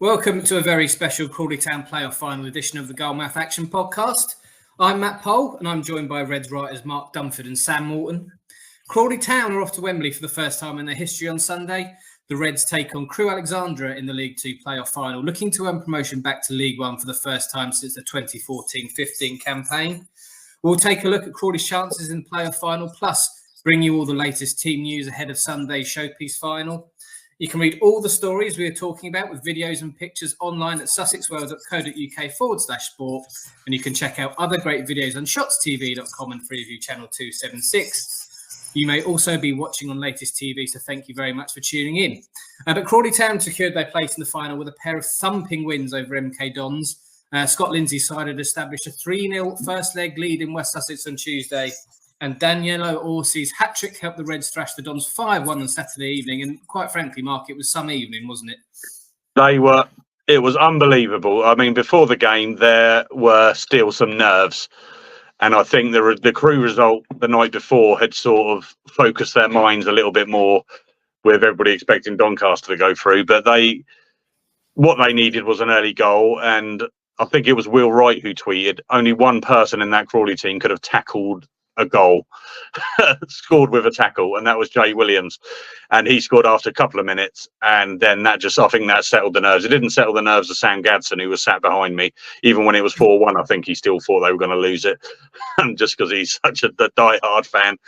Welcome to a very special Crawley Town playoff final edition of the Gull-Mouth Action podcast. I'm Matt Poll and I'm joined by Reds writers Mark Dunford and Sam Morton. Crawley Town are off to Wembley for the first time in their history on Sunday. The Reds take on Crewe Alexandra in the League Two playoff final, looking to earn promotion back to League One for the first time since the 2014-15 campaign. We'll take a look at Crawley's chances in the playoff final, plus bring you all the latest team news ahead of Sunday's showpiece final. You can read all the stories we are talking about with videos and pictures online at sussexworld.co.uk/sport. And you can check out other great videos on shotstv.com and Freeview Channel 276. You may also be watching on Latest TV, so thank you very much for tuning in. But Crawley Town secured their place in the final with a pair of thumping wins over MK Dons. Scott Lindsays' side had established a 3-0 first leg lead in West Sussex on Tuesday. And Daniello Orsi's hat-trick helped the Reds thrash the Dons 5-1 on Saturday evening. And quite frankly, Mark, it was some evening, wasn't it? It was unbelievable. I mean, before the game, there were still some nerves. And I think the Crewe result the night before had sort of focused their minds a little bit more, with everybody expecting Doncaster to go through. But what they needed was an early goal. And I think it was Will Wright who tweeted, only one person in that Crawley team could have tackled a goal, scored with a tackle, and that was Jay Williams, and he scored after a couple of minutes, and then I think that settled the nerves. It didn't settle the nerves of Sam Gadsden, who was sat behind me. Even when it was 4-1, I think he still thought they were going to lose it, just because he's such a die-hard fan.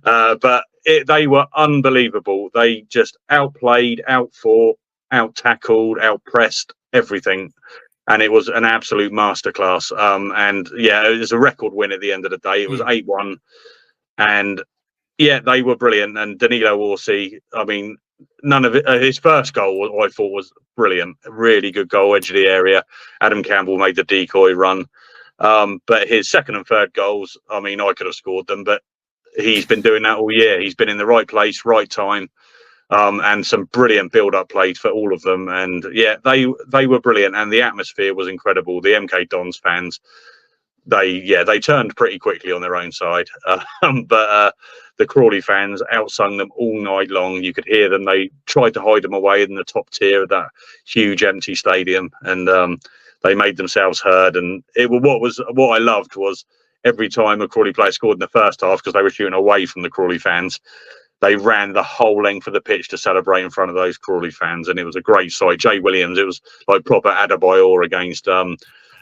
But they were unbelievable. They just outplayed, outfought, out-tackled, out-pressed, everything. And it was an absolute masterclass. And yeah, it was a record win at the end of the day. It was 8-1. And yeah, they were brilliant. And Danilo Orsi, I mean, none of it. His first goal, I thought, was brilliant. A really good goal, edge of the area. Adam Campbell made the decoy run. But his second and third goals, I mean, I could have scored them, but he's been doing that all year. He's been in the right place, right time. And some brilliant build-up plays for all of them, and yeah, they were brilliant, and the atmosphere was incredible. The MK Dons fans, they turned pretty quickly on their own side, but the Crawley fans outsung them all night long. You could hear them. They tried to hide them away in the top tier of that huge empty stadium, and they made themselves heard. And what I loved was every time a Crawley player scored in the first half, because they were shooting away from the Crawley fans, they ran the whole length of the pitch to celebrate in front of those Crawley fans, and it was a great sight. Jay Williams, it was like proper Adebayor against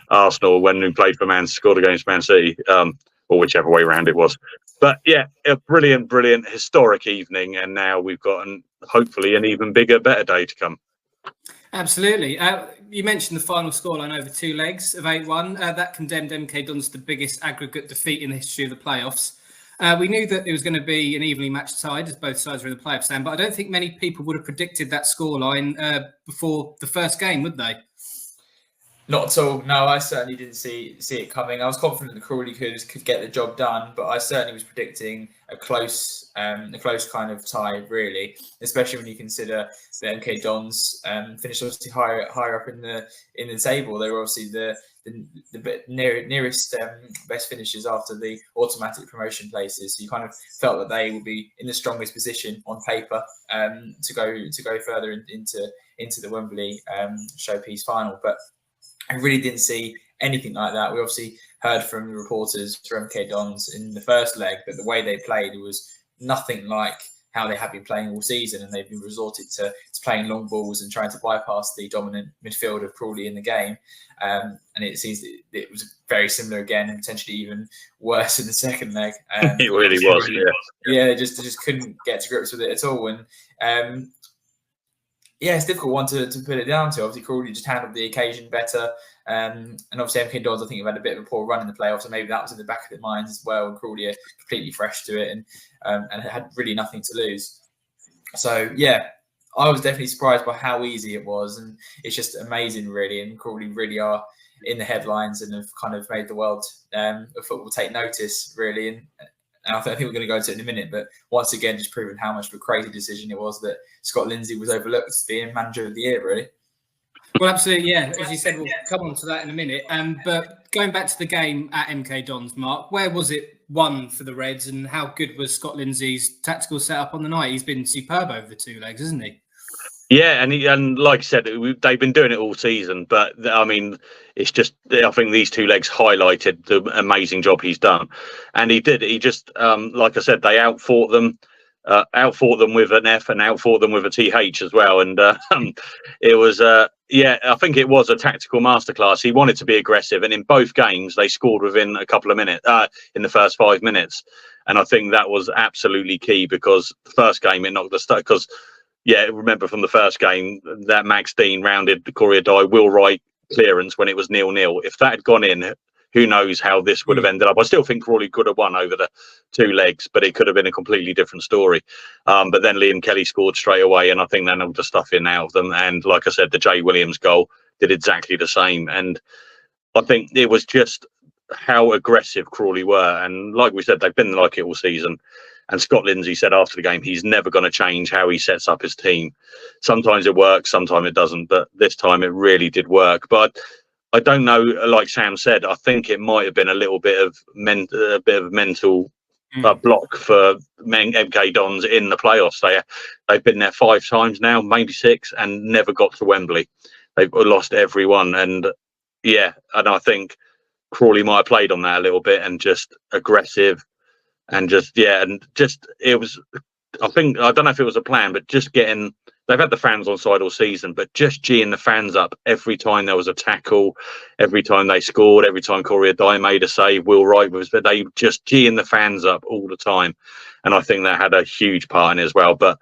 Arsenal when he played for scored against Man City, or whichever way around it was. But yeah, a brilliant, historic evening, and now we've got hopefully an even bigger, better day to come. Absolutely. You mentioned the final scoreline over 2 legs of 8-1. That condemned MK Dons to the biggest aggregate defeat in the history of the playoffs. We knew that it was going to be an evenly matched side as both sides were in the playoffs, Sam, but I don't think many people would have predicted that scoreline before the first game, would they? Not at all. No, I certainly didn't see it coming. I was confident the Crawley could get the job done, but I certainly was predicting a close kind of tie, really. Especially when you consider the MK Dons finished obviously higher up in the table. They were obviously the nearest best finishes after the automatic promotion places. So you kind of felt that they would be in the strongest position on paper to go further into the Wembley showpiece final, but I really didn't see anything like that. We obviously heard from the reporters for MK Dons in the first leg that the way they played was nothing like how they have been playing all season, and they've been resorted to playing long balls and trying to bypass the dominant midfield of Crawley in the game. And it seems that it was very similar again, and potentially even worse in the second leg. It really was, yeah. They just couldn't get to grips with it at all. And yeah, it's a difficult one to put it down to. Obviously, Crawley just handled the occasion better. And obviously, MK Dons, I think, have had a bit of a poor run in the playoffs, and maybe that was in the back of their minds as well. And Crawley are completely fresh to it and had really nothing to lose. So, yeah, I was definitely surprised by how easy it was. And it's just amazing, really. And Crawley really are in the headlines and have kind of made the world of football take notice, really. And I think we're going to go into it in a minute, but once again, just proving how much of a crazy decision it was that Scott Lindsays was overlooked as being manager of the year, really. Well, absolutely, yeah. As you said, we'll come on to that in a minute. But going back to the game at MK Dons, Mark, where was it won for the Reds, and how good was Scott Lindsays' tactical setup on the night? He's been superb over the 2 legs, hasn't he? Yeah, and like I said, they've been doing it all season. But I mean, it's just I think these two legs highlighted the amazing job he's done, and he did. He just like I said, they outfought them with an F and outfought them with a TH as well. And it was I think it was a tactical masterclass. He wanted to be aggressive, and in both games they scored within a couple of minutes in the first 5 minutes, and I think that was absolutely key because the first game it knocked the stuck because. Yeah, remember from the first game that Max Dean rounded the Courier Die Will Wright clearance when it was 0-0. If that had gone in, who knows how this would have ended up. I still think Crawley could have won over the two legs, but it could have been a completely different story. But then Liam Kelly scored straight away, and I think they knocked the stuff in out of them. And like I said, the Jay Williams goal did exactly the same. And I think it was just how aggressive Crawley were. And like we said, they've been like it all season. And Scott Lindsay said after the game, he's never going to change how he sets up his team. Sometimes it works, sometimes it doesn't. But this time it really did work. But I don't know, like Sam said, I think it might have been a little bit of mental block for MK Dons in the playoffs. They've been there 5 times now, maybe 6, and never got to Wembley. They've lost every one. And I think Crawley might have played on that a little bit and just aggressive. And it was, I don't know if it was a plan, but just they've had the fans on side all season, but just geeing the fans up every time there was a tackle, every time they scored, every time Courier Die made a save, Will Wright was, but they just geeing the fans up all the time. And I think that had a huge part in it as well. But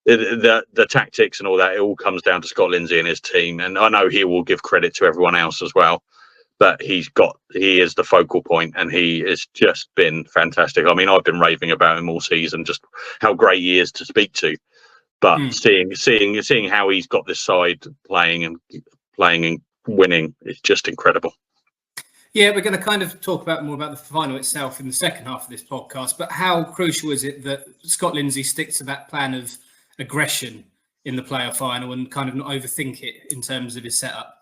the tactics and all that, it all comes down to Scott Lindsay and his team. And I know he will give credit to everyone else as well. But he is the focal point, and he has just been fantastic. I mean, I've been raving about him all season, just how great he is to speak to. But seeing how he's got this side playing and winning is just incredible. Yeah, we're going to kind of talk more about the final itself in the second half of this podcast. But how crucial is it that Scott Lindsay sticks to that plan of aggression in the playoff final and kind of not overthink it in terms of his setup?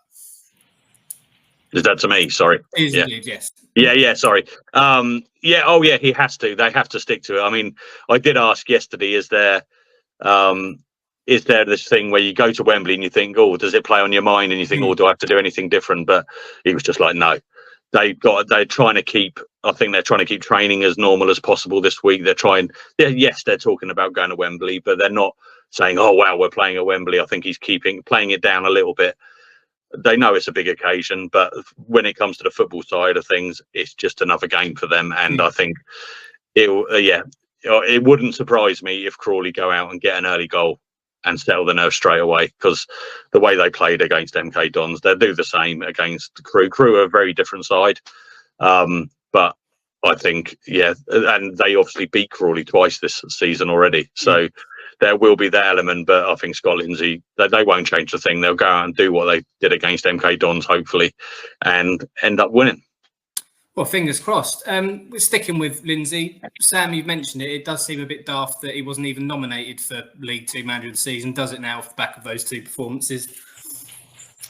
Is that to me? Sorry. Indeed, yes. Yeah. Sorry. He has to. They have to stick to it. I mean, I did ask yesterday: is there this thing where you go to Wembley and you think, oh, does it play on your mind? And you think, oh, do I have to do anything different? But he was just like, no. They're trying to keep. I think they're trying to keep training as normal as possible this week. They're trying. Yes, they're talking about going to Wembley, but they're not saying, oh wow, we're playing at Wembley. I think he's playing it down a little bit. They know it's a big occasion, but when it comes to the football side of things, it's just another game for them. And I think it wouldn't surprise me if Crawley go out and get an early goal and settle the nerves straight away, because the way they played against MK Dons, they'll do the same against Crewe. Crewe are a very different side. But I think, and they obviously beat Crawley twice this season already. So there will be that element, but I think Scott Lindsay, they won't change the thing. They'll go out and do what they did against MK Dons, hopefully, and end up winning. Well, fingers crossed. We're sticking with Lindsay. Sam, you've mentioned it. It does seem a bit daft that he wasn't even nominated for League Two Manager of the Season. Does it now off the back of those 2 performances?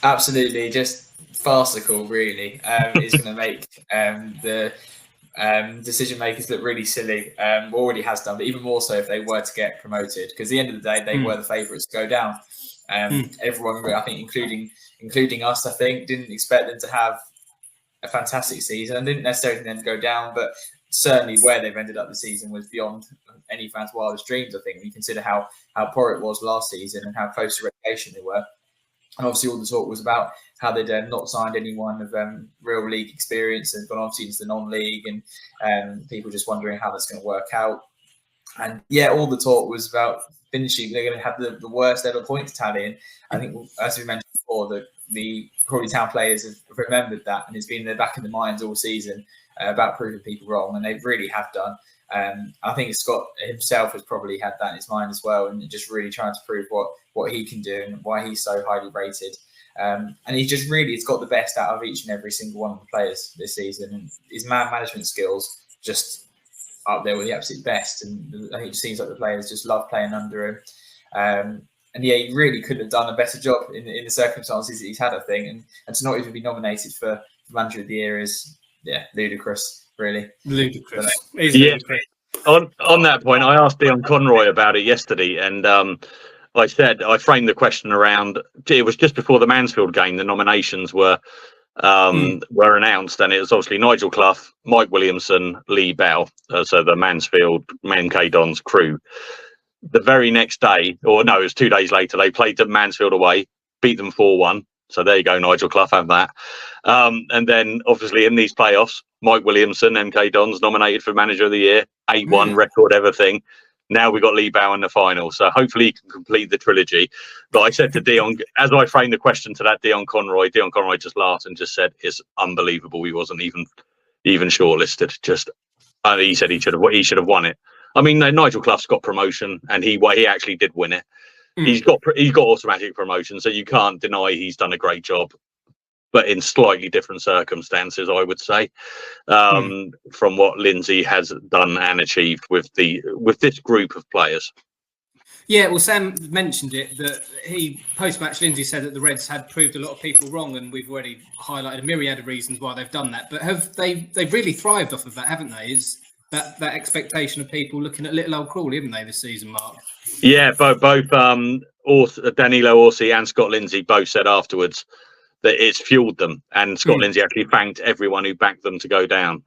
Absolutely, just farcical, really. It's going to make the decision makers look really silly. Already has done, but even more so if they were to get promoted, because at the end of the day they were the favourites to go down. Everyone, I think, including us, I think, didn't expect them to have a fantastic season and didn't necessarily then go down, but certainly where they've ended up the season was beyond any fan's wildest dreams. I think when you consider how poor it was last season and how close to relegation they were. And obviously all the talk was about how they'd not signed anyone of real league experience and gone obviously into the non-league, and people just wondering how that's going to work out. And all the talk was about finishing. They're going to have the worst ever points tally. And I think, as we mentioned before, the Crawley Town players have remembered that, and it's been in the back of their minds all season about proving people wrong, and they really have done. I think Scott himself has probably had that in his mind as well, and just really trying to prove what he can do and why he's so highly rated. And he just really has got the best out of each and every single one of the players this season, and his man management skills just up there with the absolute best. And I think it seems like the players just love playing under him. And he really could have done a better job in the circumstances that he's had, I think. And to not even be nominated for Manager of the Year is ludicrous. Really ludicrous. On that point, I asked Dion Conroy about it yesterday, and I framed the question around. It was just before the Mansfield game. The nominations were announced, and it was obviously Nigel Clough, Mike Williamson, Lee Bell. So the Mansfield MK Dons crew. The very next day, or no, it was 2 days later, they played at Mansfield away, beat them 4-1. So there you go, Nigel Clough, have that. And then obviously in these playoffs, Mike Williamson, MK Dons, nominated for Manager of the Year, 8-1 record, everything. Now we've got Lee Bow in the final. So hopefully he can complete the trilogy. But I said to Dion, as I framed the question to that Dion Conroy just laughed and just said, it's unbelievable. He wasn't even shortlisted. He said he should have won it. I mean, Nigel Clough's got promotion, and he actually did win it. He's got automatic promotion, so you can't deny he's done a great job, but in slightly different circumstances, I would say, from what Lindsay has done and achieved with this group of players. Yeah, well, Sam mentioned it, that post-match, Lindsay said that the Reds had proved a lot of people wrong, and we've already highlighted a myriad of reasons why they've done that. But they've really thrived off of that, haven't they? Is that expectation of people looking at little old Crawley, haven't they, this season, Mark? Yeah, both Danilo Orsi and Scott Lindsay both said afterwards that it's fueled them, and Scott Lindsay actually thanked everyone who backed them to go down.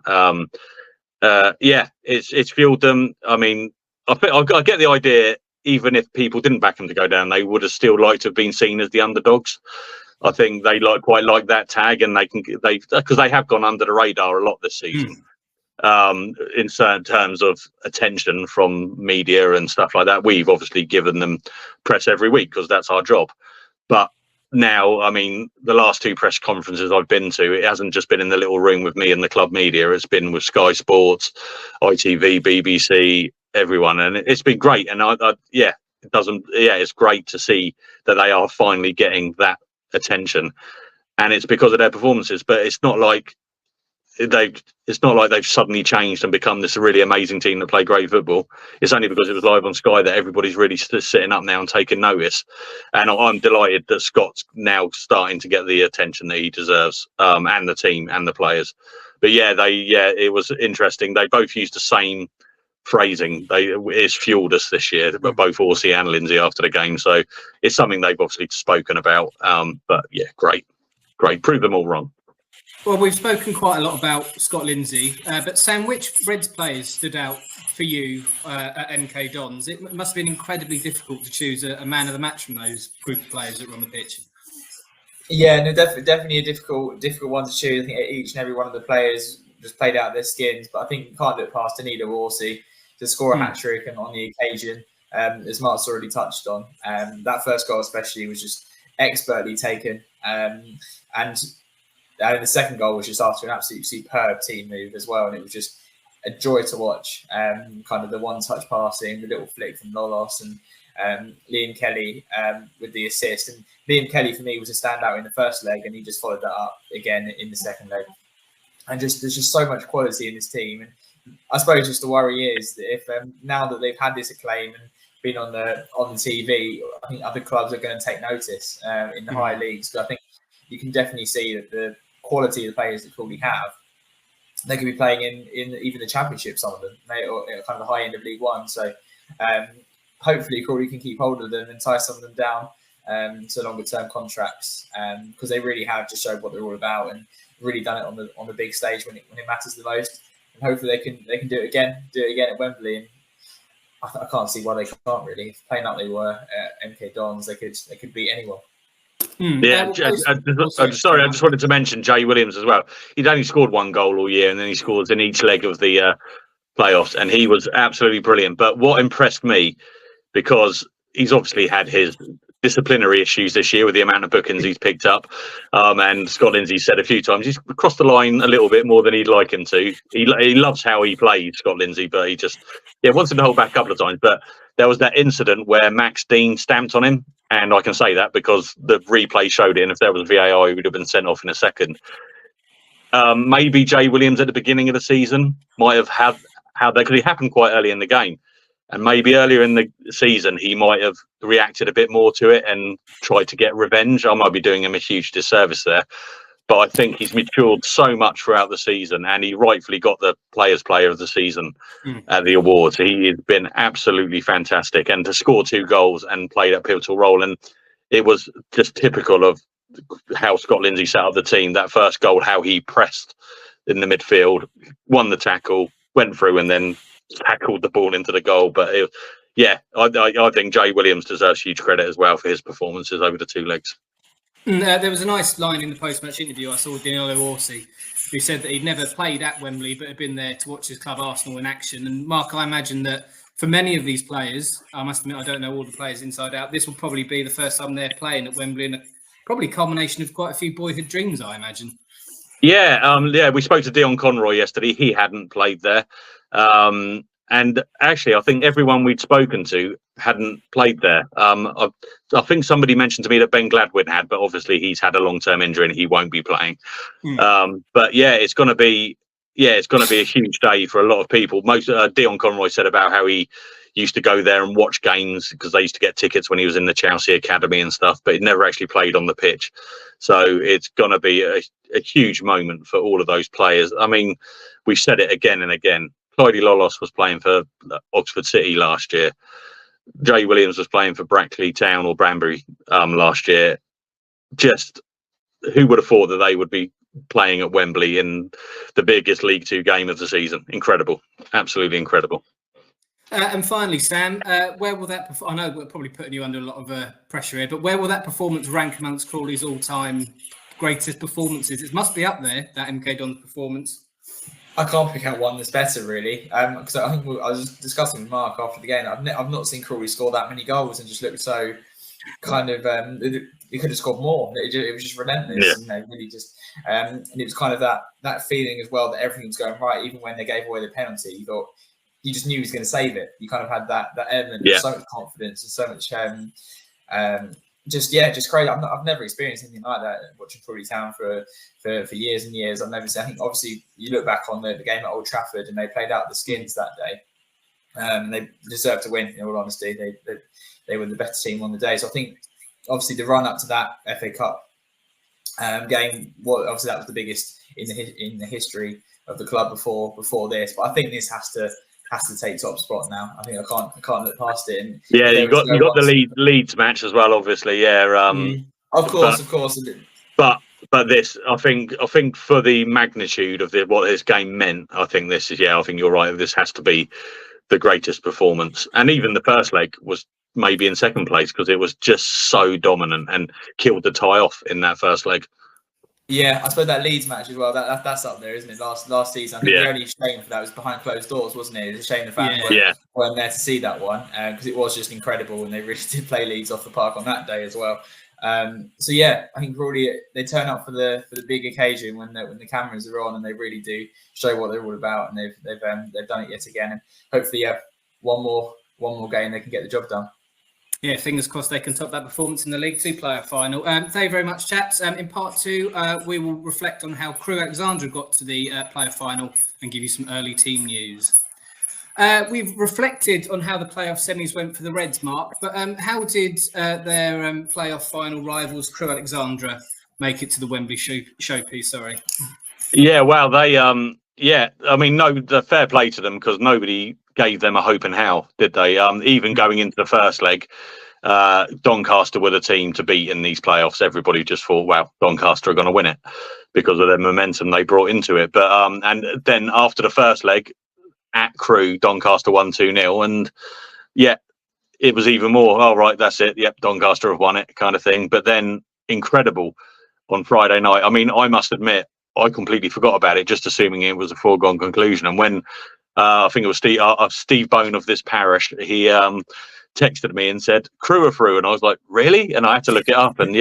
It's fueled them. I mean, I get the idea. Even if people didn't back them to go down, they would have still liked to have been seen as the underdogs. I think they quite like that tag, and because they have gone under the radar a lot this season. In certain terms of attention from media and stuff like that. We've obviously given them press every week because that's our job. But now, I mean, the last 2 press conferences I've been to, it hasn't just been in the little room with me and the club media. It's been with Sky Sports, ITV, BBC, everyone, and it's been great. And it's great to see that they are finally getting that attention, and it's because of their performances. But it's not like they've suddenly changed and become this really amazing team that play great football. It's only because it was live on Sky that everybody's really sitting up now and taking notice. And I'm delighted that Scott's now starting to get the attention that he deserves, and the team and the players. But it was interesting. They both used the same phrasing. It's fueled us this year, but both Orsi and Lindsay after the game. So it's something they've obviously spoken about. But yeah, great. Prove them all wrong. Well, we've spoken quite a lot about Scott Lindsay, but Sam, which Reds players stood out for you at MK Dons? It must have been incredibly difficult to choose a man of the match from those group of players that were on the pitch. Yeah, no, definitely a difficult one to choose. I think each and every one of the players just played out their skins, but I think you can't look past Danilo Orsi to score a hat-trick and on the occasion, as Mark's already touched on. That first goal especially was just expertly taken, and the second goal was just after an absolutely superb team move as well, and it was just a joy to watch. Kind of the one-touch passing, the little flick from Lolos, and Liam Kelly with the assist. And Liam Kelly for me was a standout in the first leg, and he just followed that up again in the second leg. And there's just so much quality in this team. And I suppose just the worry is that if now that they've had this acclaim and been on the TV, I think other clubs are going to take notice in the higher leagues. But I think you can definitely see that the quality of the players that Crawley have, they could be playing in even the Championship, some of them, or kind of the high end of League One. So hopefully Crawley can keep hold of them and tie some of them down to longer term contracts, because they really have just showed what they're all about and really done it on the big stage when it matters the most. And hopefully they can do it again at Wembley. And I can't see why they can't really. If playing like they were at MK Dons, they could beat anyone. Yeah, I just wanted to mention Jay Williams as well. He'd only scored 1 goal all year, and then he scores in each leg of the playoffs, and he was absolutely brilliant. But what impressed me, because he's obviously had his disciplinary issues this year with the amount of bookings he's picked up, and Scott Lindsay said a few times he's crossed the line a little bit more than he'd like him to. He loves how he plays, Scott Lindsay, but he just wants him to hold back a couple of times. But there was that incident where Max Dean stamped on him, and I can say that because the replay showed it, and if there was VAR, he would have been sent off in a second. Maybe Jay Williams at the beginning of the season might have had that, because it happened quite early in the game. And maybe earlier in the season, he might have reacted a bit more to it and tried to get revenge. I might be doing him a huge disservice there. but I think he's matured so much throughout the season, and he rightfully got the Players' Player of the Season at the awards. He has been absolutely fantastic, and to score 2 goals and play that pivotal role, and it was just typical of how Scott Lindsay set up the team. That first goal, how he pressed in the midfield, won the tackle, went through, and then tackled the ball into the goal. But I think Jay Williams deserves huge credit as well for his performances over the 2 legs. There was a nice line in the post-match interview I saw with Danilo Orsi, who said that he'd never played at Wembley but had been there to watch his club Arsenal in action. And Mark, I imagine that for many of these players, I must admit I don't know all the players inside out, this will probably be the first time they're playing at Wembley, and probably a culmination of quite a few boyhood dreams, I imagine. Yeah, we spoke to Dion Conroy yesterday. He hadn't played there. And actually, I think everyone we'd spoken to hadn't played there. I think somebody mentioned to me that Ben Gladwin had, but obviously he's had a long-term injury and he won't be playing. But yeah, it's going to be a huge day for a lot of people. Dion Conroy said about how he used to go there and watch games because they used to get tickets when he was in the Chelsea Academy and stuff, but he'd never actually played on the pitch. So it's going to be a huge moment for all of those players. I mean, we've said it again and again. Clyde Lolos was playing for Oxford City last year. Jay Williams was playing for Brackley Town or Branbury last year. Just who would have thought that they would be playing at Wembley in the biggest League Two game of the season? Incredible. Absolutely incredible. And finally, Sam, where will that... I know we're probably putting you under a lot of pressure here, but where will that performance rank amongst Crawley's all-time greatest performances? It must be up there, that MK Dons performance. I can't pick out one that's better, really, because I think I was discussing with Mark after the game. I've not seen Crawley score that many goals and just look so kind of. He could have scored more. It was just relentless, really just. And it was kind of that feeling as well that everything was going right, even when they gave away the penalty. You thought you just knew he was going to save it. You kind of had that element of so much confidence and so much. Just crazy. I've never experienced anything like that watching Crawley Town for years and years. I've never seen. I think obviously you look back on the game at Old Trafford and they played out the skins that day. They deserved to win. In all honesty, they were the better team on the day. So I think obviously the run up to that FA Cup game, obviously that was the biggest in the history of the club before this. But I think this has to take top spot now. I think I can't look past it. And you got the Leeds match as well, obviously. Yeah, of course. But this, I think for the magnitude of what this game meant, I think you're right. This has to be the greatest performance, and even the first leg was maybe in second place because it was just so dominant and killed the tie off in that first leg. Yeah, I suppose that Leeds match as well. That's up there, isn't it? Last season, I think the only shame for that was behind closed doors, wasn't it? It's a shame the fans weren't there to see that one because it was just incredible, and they really did play Leeds off the park on that day as well. So yeah, I think Crawley they turn up for the big occasion when the cameras are on, and they really do show what they're all about, and they've done it yet again, and hopefully one more game they can get the job done. Yeah, fingers crossed they can top that performance in the League Two player final. Thank you very much, chaps. In part 2, we will reflect on how Crewe Alexandra got to the player final and give you some early team news. We've reflected on how the playoff semis went for the Reds, Mark, but how did their playoff final rivals, Crewe Alexandra, make it to the Wembley showpiece? Sorry. Yeah, well, they, I mean, the fair play to them because nobody gave them a hope in hell, did they? Even going into the first leg, Doncaster were the team to beat in these playoffs. Everybody just thought, wow, Doncaster are going to win it because of their momentum they brought into it. But and then after the first leg at Crewe, Doncaster won 2-0, and it was even more. Oh right, that's it. Yep, Doncaster have won it, kind of thing. But then incredible on Friday night. I mean, I must admit, I completely forgot about it, just assuming it was a foregone conclusion. And when I think it was Steve Bone of this parish, he texted me and said, Crewe are through. And I was like, really? And I had to look it up. And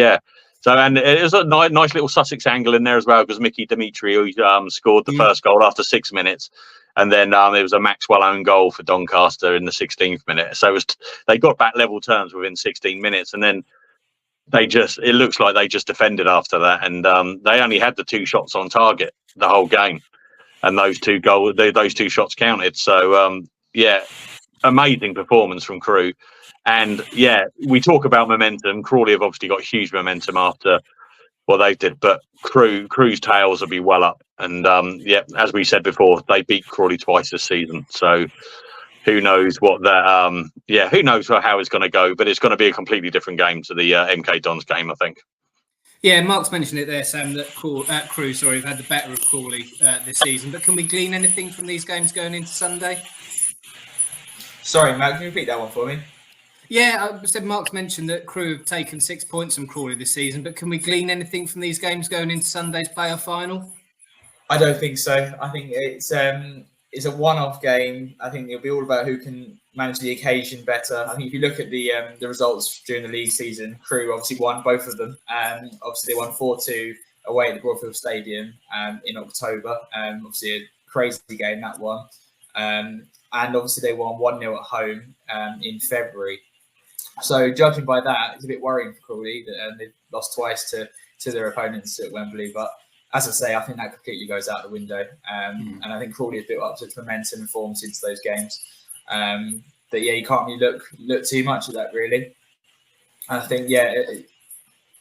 so and it was a nice little Sussex angle in there as well, because Mickey Dimitri scored the first goal after 6 minutes. And then there was a Maxwell own goal for Doncaster in the 16th minute. So they got back level terms within 16 minutes. And then it looks like they just defended after that. And they only had the 2 shots on target the whole game. And those 2 shots counted. So, amazing performance from Crewe. And, we talk about momentum. Crawley have obviously got huge momentum after what they did. But Crewe's tails will be well up. And as we said before, they beat Crawley twice this season. So who knows what that? Who knows how it's going to go? But it's going to be a completely different game to the MK Dons game, I think. Yeah, Mark's mentioned it there, Sam, that Crewe have had the better of Crawley this season. But can we glean anything from these games going into Sunday? Sorry, Matt, can you repeat that one for me? Yeah, I said Mark's mentioned that Crewe have taken 6 points from Crawley this season, but can we glean anything from these games going into Sunday's playoff final? I don't think so. I think it's a one-off game. I think it'll be all about who can manage the occasion better. I think if you look at the results during the league season, Crewe obviously won both of them. Obviously, they won 4-2 away at the Broadfield Stadium in October. Obviously, a crazy game, that one. And obviously, they won 1-0 at home in February. So, judging by that, it's a bit worrying for Crawley that they've lost twice to their opponents at Wembley. But as I say, I think that completely goes out the window. And I think Crawley has built up such momentum and form since those games. That you can't really look too much at that, really. And I think,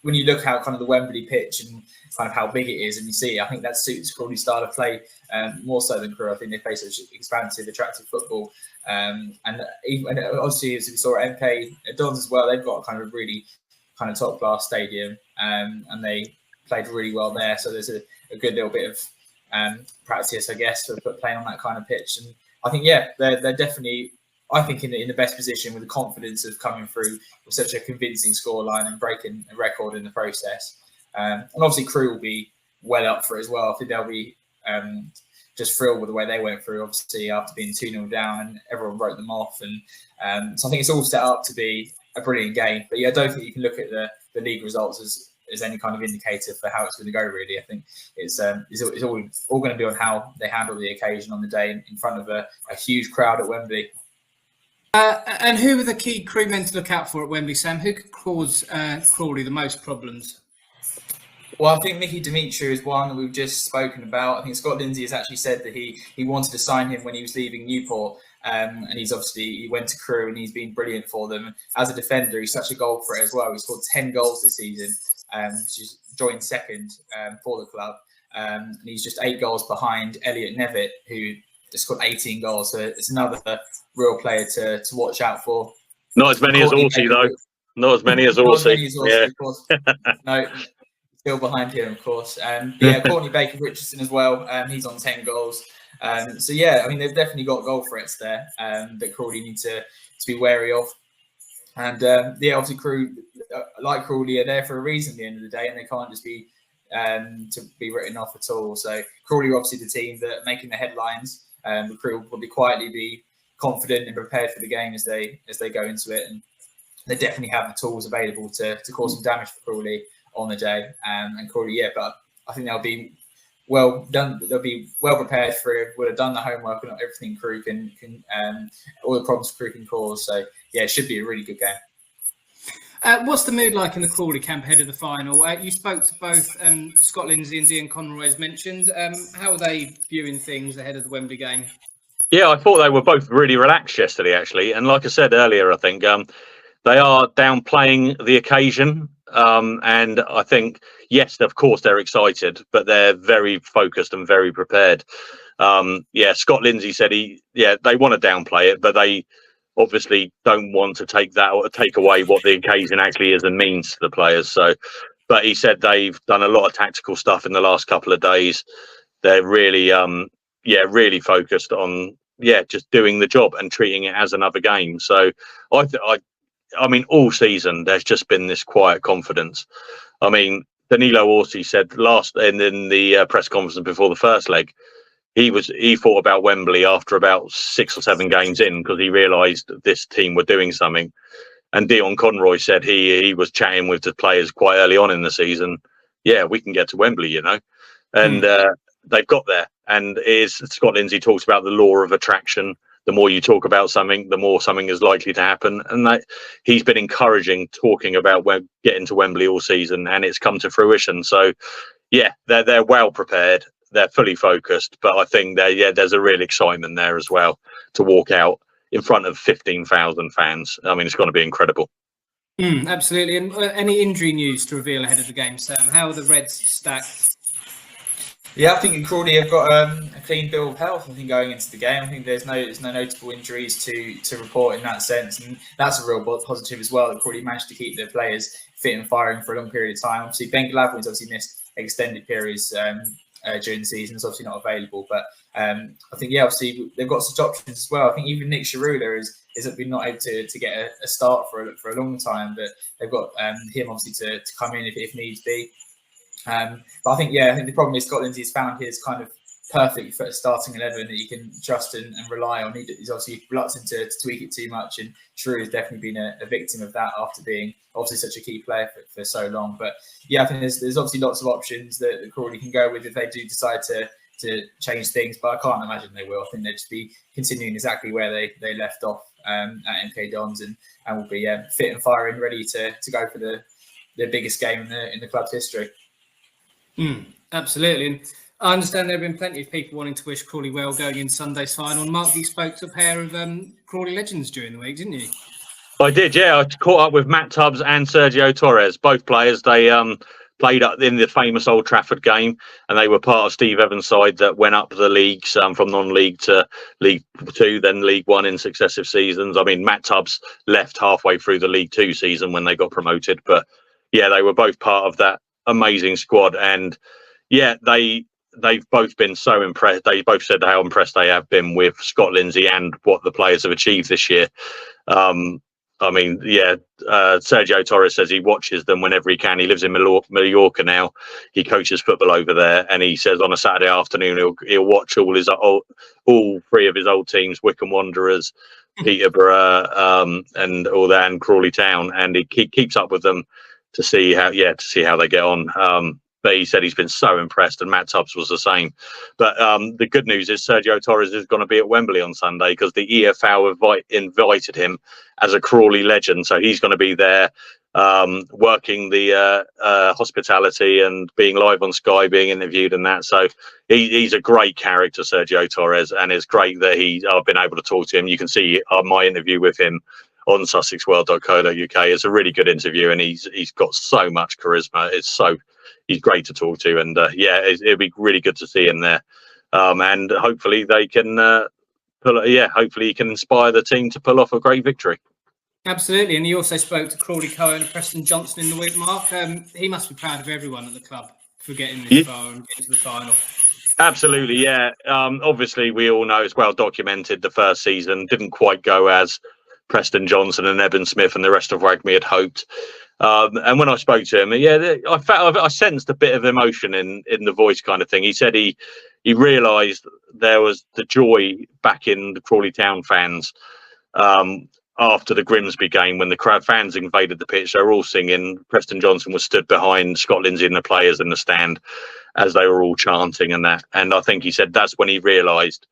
when you look at kind of the Wembley pitch and kind of how big it is, and you see, I think that suits Crawley's style of play more so than Crewe. I think they play such expansive, attractive football. And obviously, as we saw at MK Dons as well, they've got a kind of really kind of top class stadium, and they played really well there. So there's a good little bit of practice, I guess, for playing on that kind of pitch. And I think, they're definitely, I think, in the best position with the confidence of coming through with such a convincing scoreline and breaking a record in the process. And obviously, Crewe will be well up for it as well. I think they'll be just thrilled with the way they went through, obviously, after being 2-0 down and everyone wrote them off. And so I think it's all set up to be a brilliant game. But I don't think you can look at the league results as any kind of indicator for how it's going to go, really. I think it's all going to be on how they handle the occasion on the day in front of a huge crowd at Wembley. And who are the key Crewe men to look out for at Wembley, Sam? Who could cause Crawley the most problems? Well, I think Mickey Dimitri is one that we've just spoken about. I think Scott Lindsay has actually said that he wanted to sign him when he was leaving Newport. And he went to Crewe and he's been brilliant for them. As a defender, he's such a goal threat as well. He scored 10 goals this season, which is joined second for the club. And he's just 8 goals behind Elliot Nevitt, who just scored 18 goals. So it's another real player to watch out for. Not as many as Orsi, though. Not as many as Orsi. Yeah. Of course. No, still behind him, of course. Courtney Baker-Richardson as well. He's on 10 goals. They've definitely got goal threats there that Crawley need to be wary of. And obviously Crewe, like Crawley, are there for a reason at the end of the day, and they can't just be to be written off at all. So Crawley are obviously the team that are making the headlines. The Crewe will probably quietly be confident and prepared for the game as they go into it, and they definitely have the tools available to cause some damage for Crawley on the day. And Crawley, but I think they'll be well done. They'll be well prepared for it. Would have done the homework and everything Crewe can all the problems Crewe can cause. So it should be a really good game. What's the mood like in the Crawley camp ahead of the final? You spoke to both Scott Lindsay and Ian Conroy, as mentioned. How are they viewing things ahead of the Wembley game? Yeah, I thought they were both really relaxed yesterday, actually. And like I said earlier, I think they are downplaying the occasion. And I think, yes, of course, they're excited, but they're very focused and very prepared. Scott Lindsay said they want to downplay it, but they obviously don't want to take away what the occasion actually is and means to the players. So, but he said they've done a lot of tactical stuff in the last couple of days. They're really, really focused on, just doing the job and treating it as another game. So I mean, all season, there's just been this quiet confidence. I mean, Danilo Orsi said in the press conference before the first leg, he thought about Wembley after about 6 or 7 games in, because he realised this team were doing something. And Dion Conroy said he was chatting with the players quite early on in the season. Yeah, we can get to Wembley, And they've got there. And Scott Lindsay talks about the law of attraction. The more you talk about something, the more something is likely to happen. And he's been encouraging talking about getting to Wembley all season, and it's come to fruition. So, they're well prepared. They're fully focused. But I think there's a real excitement there as well to walk out in front of 15,000 fans. I mean, it's going to be incredible. Absolutely. And any injury news to reveal ahead of the game, Sam? How are the Reds stacked? Yeah, I think in Crawley have got a clean bill of health. I think going into the game, I think there's no notable injuries to report in that sense, and that's a real positive as well. That Crawley managed to keep their players fit and firing for a long period of time. Obviously, Ben Gladwin's obviously missed extended periods during the season. It's obviously not available, but I think obviously they've got such options as well. I think even Nick Sharula is been not able to get a start for a long time, but they've got him obviously to come in if needs be. But I think the problem is Scott Lindsay's found his kind of perfect starting 11 that you can trust and rely on. He's obviously reluctant to tweak it too much, and Shrew has definitely been a victim of that after being obviously such a key player for so long. But I think there's obviously lots of options that Crawley can go with if they do decide to change things, but I can't imagine they will. I think they'll just be continuing exactly where they left off at MK Dons and will be fit and firing, ready to go for the biggest game in the club's history. Absolutely. And I understand there have been plenty of people wanting to wish Crawley well going in Sunday's final. Mark, you spoke to a pair of Crawley legends during the week, didn't you? I did, yeah. I caught up with Matt Tubbs and Sergio Torres, both players. They played up in the famous Old Trafford game, and they were part of Steve Evans' side that went up the leagues from non-league to League Two, then League One in successive seasons. I mean, Matt Tubbs left halfway through the League Two season when they got promoted, but they were both part of that amazing squad, and they've both been so impressed. They both said how impressed they have been with Scott Lindsay and what the players have achieved this year. Sergio Torres says he watches them whenever he can. He lives in Mallorca now. He coaches football over there, and he says on a Saturday afternoon he'll watch all three of his old teams: Wycombe Wanderers, Peterborough, and all that, and Crawley Town, and he keeps up with them to see how they get on. But he said he's been so impressed, and Matt Tubbs was the same. But the good news is Sergio Torres is going to be at Wembley on Sunday because the EFL invited him as a Crawley legend. So he's going to be there working the hospitality and being live on Sky, being interviewed and that. So he's a great character, Sergio Torres, and it's great that I've been able to talk to him. You can see my interview with him on sussexworld.co.uk. It's a really good interview, and he's got so much charisma. He's great to talk to, and it'd be really good to see him there. And hopefully they can hopefully he can inspire the team to pull off a great victory. Absolutely. And he also spoke to Crawley Cohen and Preston Johnson in the week, Mark. He must be proud of everyone at the club for getting this far and getting to the final. Absolutely, yeah. Obviously we all know it's well documented the first season didn't quite go as Preston Johnson and Eben Smith and the rest of Wagme had hoped. And when I spoke to him, I sensed a bit of emotion in the voice kind of thing. He said he realised there was the joy back in the Crawley Town fans after the Grimsby game when the fans invaded the pitch. They were all singing. Preston Johnson was stood behind Scott Lindsay and the players in the stand as they were all chanting and that. And I think he said that's when he realised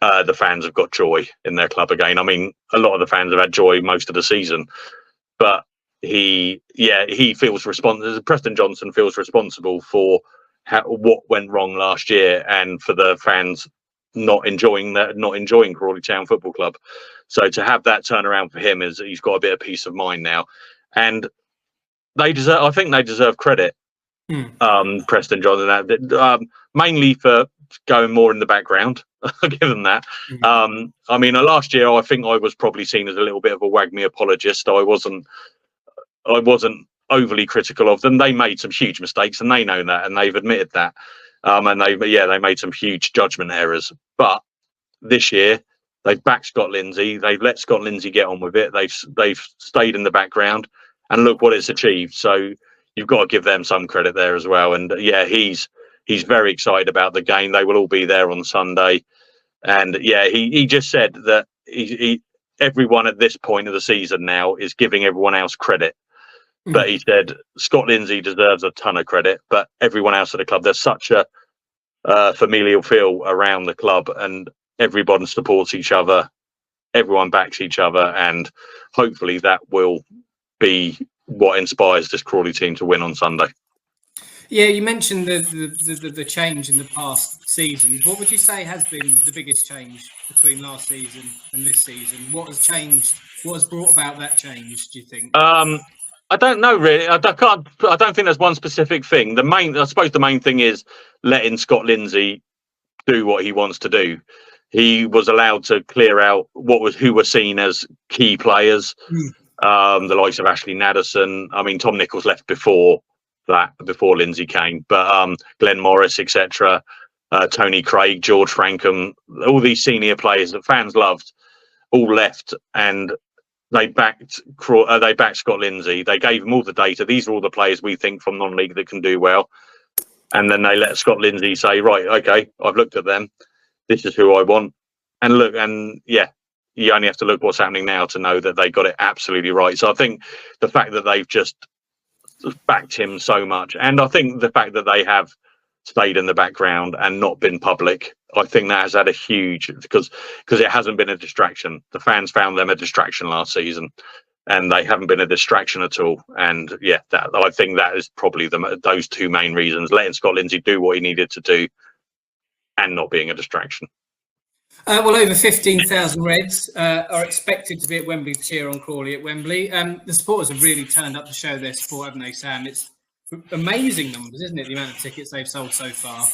the fans have got joy in their club again. I mean, a lot of the fans have had joy most of the season, but he feels responsible. Preston Johnson feels responsible for what went wrong last year and for the fans not enjoying Crawley Town Football Club. So to have that turnaround for him is he's got a bit of peace of mind now, and I think they deserve credit. Preston Johnson, mainly for going more in the background. I'll give them that. I mean, last year I think I was probably seen as a little bit of a Wagme apologist. I wasn't overly critical of them. They made some huge mistakes, and they know that, and they've admitted that. And they made some huge judgment errors. But this year they've backed Scott Lindsay. They've let Scott Lindsay get on with it. They've stayed in the background, and look what it's achieved. So you've got to give them some credit there as well. And he's very excited about the game. They will all be there on Sunday. And he just said that everyone at this point of the season now is giving everyone else credit. But he said Scott Lindsay deserves a ton of credit, but everyone else at the club, there's such a familial feel around the club, and everyone supports each other, everyone backs each other, and hopefully that will be what inspires this Crawley team to win on Sunday. Yeah, you mentioned the change in the past seasons. What would you say has been the biggest change between last season and this season? What has changed What has brought about that change, do you think? I don't know really. I don't think there's one specific thing. I suppose the main thing is letting Scott Lindsay do what he wants to do. He was allowed to clear out who were seen as key players, the likes of Ashley Naderson. I mean, Tom Nichols left before Lindsay came, but Glenn Morris, etc., Tony Craig, George Frankham, all these senior players that fans loved, all left, and they backed Scott Lindsay. They gave him all the data. These are all the players we think from non-league that can do well. And then they let Scott Lindsay say, right, okay, I've looked at them. This is who I want. And look, and yeah, you only have to look what's happening now to know that they got it absolutely right. So I think the fact that they've just backed him so much, and I think the fact that they have stayed in the background and not been public, I think that has had a huge, because it hasn't been a distraction. The fans found them a distraction last season, and they haven't been a distraction at all. And yeah, I think that is probably those two main reasons: letting Scott Lindsay do what he needed to do, and not being a distraction. Well, over 15,000 Reds are expected to be at Wembley to cheer on Crawley at Wembley. The supporters have really turned up to show their support, haven't they, Sam? It's amazing numbers, isn't it, the amount of tickets they've sold so far?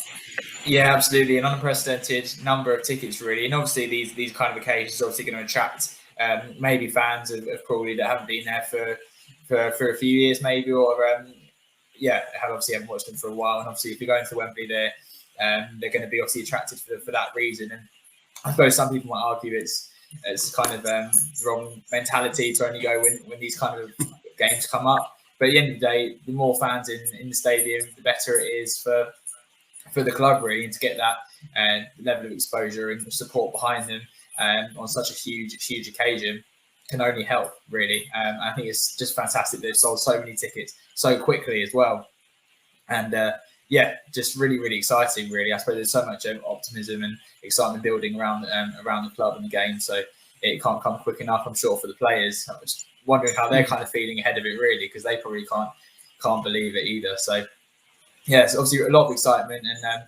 Yeah, absolutely. An unprecedented number of tickets, really. And obviously these kind of occasions are obviously going to attract maybe fans of Crawley that haven't been there for a few years, maybe, or haven't watched them for a while. And obviously, if you're going to Wembley, they're going to be obviously attracted for that reason. And I suppose some people might argue it's kind of the wrong mentality to only go when these kind of games come up. But at the end of the day, the more fans in the stadium, the better it is for the club, really, and to get that level of exposure and support behind them on such a huge occasion can only help, really. I think it's just fantastic that they've sold so many tickets so quickly as well. And just really exciting, really. I suppose there's so much optimism and excitement building around the club and the game, so it can't come quick enough, I'm sure, for the players. I'm just wondering how they're kind of feeling ahead of it, really, because they probably can't believe it either. So yeah, it's obviously a lot of excitement, and I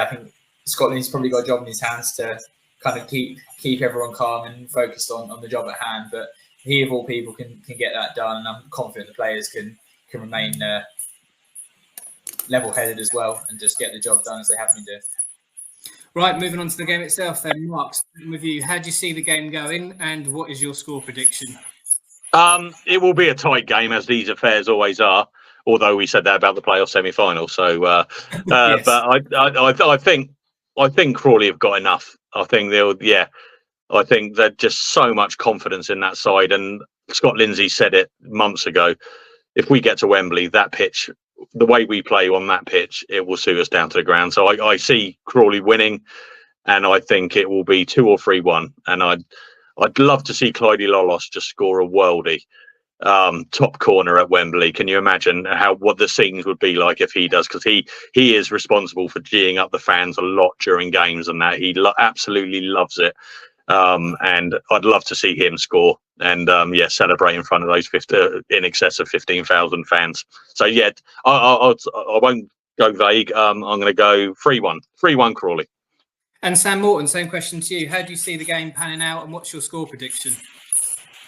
think Scotland's probably got a job in his hands to kind of keep everyone calm and focused on the job at hand. But he, of all people, can get that done, and I'm confident the players can remain level-headed as well and just get the job done as they have been doing. Right, moving on to the game itself then. Mark, with you, how do you see the game going, and what is your score prediction? It will be a tight game, as these affairs always are, although we said that about the playoff semi-final. So, yes. But I think Crawley have got enough. I think I think there's just so much confidence in that side, and Scott Lindsay said it months ago. If we get to Wembley, that pitch, the way we play on that pitch, it will suit us down to the ground. So I see Crawley winning, and I think it will be 2 or 3-1. And I'd love to see Clyde Lolos just score a worldie top corner at Wembley. Can you imagine what the scenes would be like if he does? Because he is responsible for geeing up the fans a lot during games, and that he absolutely loves it. And I'd love to see him score and celebrate in front of those in excess of 15,000 fans. So yeah, I won't go vague. I'm going to go 3-1 Crawley. And Sam Morton, same question to you. How do you see the game panning out, and what's your score prediction?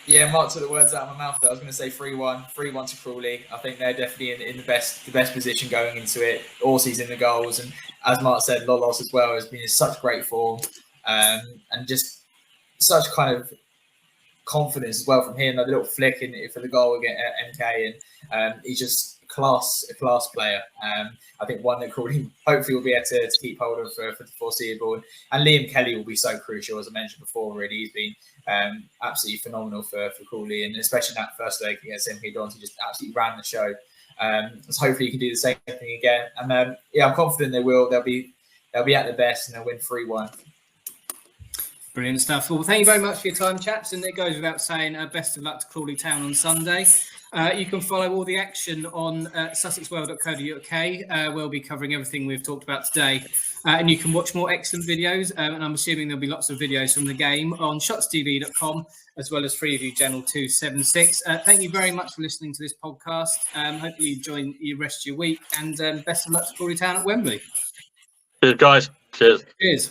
Yeah, Mark took the words out of my mouth there. I was going to say 3-1 to Crawley. I think they're definitely in the best position going into it. Orsi's in the goals, and as Mark said, Lolos as well has been in such great form, and just such kind of confidence as well from him. Like the little flick for the goal against MK, and he's just a class player. I think one that Crawley hopefully will be able to keep hold of for the foreseeable. And Liam Kelly will be so crucial, as I mentioned before. Really, he's been absolutely phenomenal for Crawley, and especially in that first leg against MK Dons, he just absolutely ran the show. So hopefully he can do the same thing again. And I'm confident they will. They'll be at their best, and they'll win 3-1. Brilliant stuff. Well, thank you very much for your time, chaps. And it goes without saying, best of luck to Crawley Town on Sunday. You can follow all the action on sussexworld.co.uk. We'll be covering everything we've talked about today. And you can watch more excellent videos. And I'm assuming there'll be lots of videos from the game on shotstv.com, as well as Freeview Channel 276. Thank you very much for listening to this podcast. Hopefully you enjoy the rest of your week. And best of luck to Crawley Town at Wembley. Cheers, guys. Cheers. Cheers.